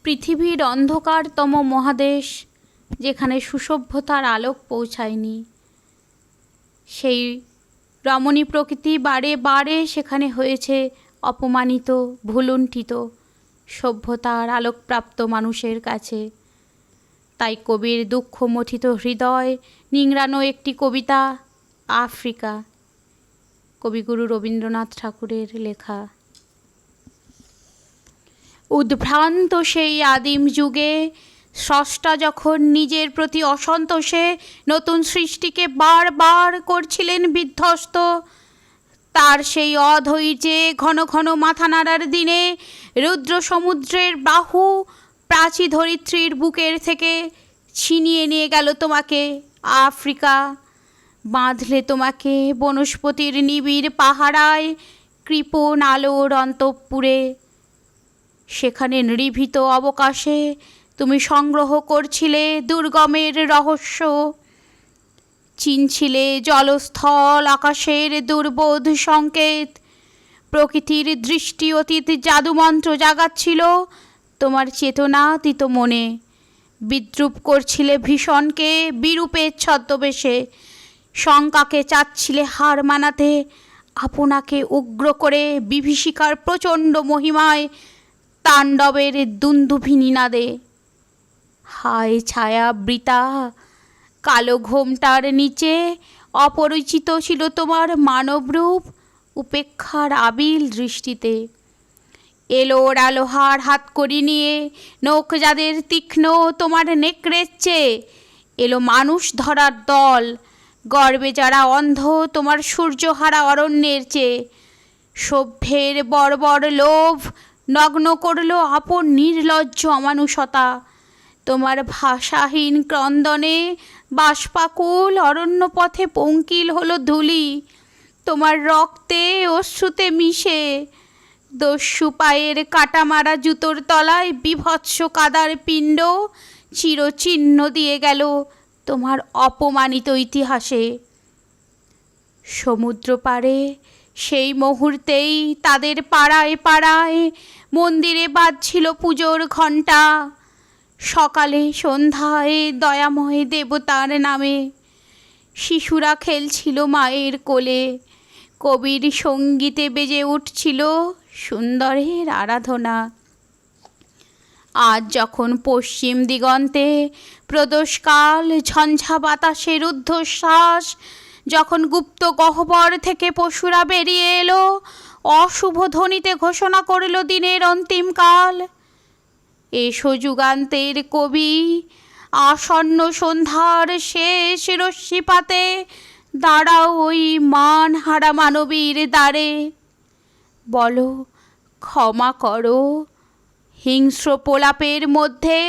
পৃথিবীর অন্ধকারতম মহাদেশ, যেখানে সুসভ্যতার আলোক পৌঁছায়নি, সেই রমণী প্রকৃতি বারে বারে সেখানে হয়েছে অপমানিত, ভুলুণ্ঠিত সভ্যতার আলোকপ্রাপ্ত মানুষের কাছে। তাই কবির দুঃখমথিত হৃদয় নিংড়ানো একটি কবিতা আফ্রিকা, কবিগুরু রবীন্দ্রনাথ ঠাকুরের লেখা। উদ্ভ্রান্ত সেই আদিম যুগে স্রষ্টা যখন নিজের প্রতি অসন্তোষে নতুন সৃষ্টিকে বারবার করছিলেন বিধ্বস্ত, তার সেই অধৈর্যে ঘন ঘন মাথা নাড়ার দিনে রুদ্র সমুদ্রের বাহু প্রাচী ধরিত্রীর বুকের থেকে ছিনিয়ে নিয়ে গেল তোমাকে আফ্রিকা, বাঁধলে তোমাকে বনস্পতির নিবিড় পাহারায় কৃপণ আলোর অন্তঃপুরে। সেখানে নিভৃত অবকাশে তুমি সংগ্রহ করছিলে দুর্গমের রহস্য, চিনছিলে জলস্থল আকাশের দুর্বোধ সংকেত। প্রকৃতির দৃষ্টি অতীত জাদুমন্ত্র জাগাচ্ছিল তোমার চেতনাতীত মনে। বিদ্রুপ করছিলে ভীষণকে বিরূপের ছদ্মবেশে, শঙ্কাকে চাচ্ছিলে হার মানাতে আপনাকে উগ্র করে বিভীষিকার প্রচণ্ড মহিমায় তাণ্ডবের দুন্দুভি নিনাদে। হায় ছায়া বৃতা, কালো ঘোমটার নিচে অপরিচিত ছিল তোমার মানবরূপ উপেক্ষার আবিল দৃষ্টিতে। এলো আলোহার হাত করি নিয়ে নখ যাদের তীক্ষ্ণ তোমার নেকড়ের চেয়ে, এলো মানুষ ধরার দল গর্বে যারা অন্ধ তোমার সূর্যহারা অরণ্যের চেয়ে। সভ্যের বর্বর লোভ নগ্ন করলো আপন নির্লজ্জ অমানুষতা, তোমার ভাষাহীন ক্রন্দনে বাষ্পাকুল অরণ্য পথে পঙ্কিল হলো ধূলি, তোমার রক্তে অশ্রুতে মিশে। দস্যু পায়ের কাটা মারা জুতোর তলায় বিভৎস কাদার পিণ্ড চিরচিহ্ন দিয়ে গেল তোমার অপমানিত ইতিহাসে। সমুদ্র পাড়ে সেই মুহূর্তেই তাদের পাড়ায় পাড়ায় মন্দিরে বাজছিল পুজোর ঘণ্টা। সকালে সন্ধ্যায় দয়াময় দেবতার নামে শিশুরা খেলছিল মায়ের কোলে, কবির সঙ্গীতে বেজে উঠছিল সুন্দরের আরাধনা। আজ যখন পশ্চিম দিগন্তে প্রদোষকাল ঝঞ্ঝা বাতাসের ঊর্ধ্বশ্বাস, যখন গুপ্ত গহ্বর থেকে পশুরা বেরিয়ে এলো অশুভ ধ্বনিতে ঘোষণা করল দিনের অন্তিমকাল। এসো যুগান্তের কবি, আসন্ন সন্ধ্যার শেষ রশ্মিপাতে দাঁড়াও ওই মানহারা মানবীর দ্বারে। বলো ক্ষমা করো, হিংস্র প্রলাপের মধ্যে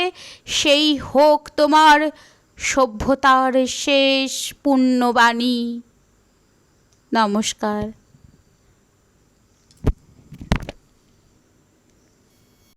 সেই হোক তোমার সভ্যতার শেষ পুণ্যবাণী। নমস্কার।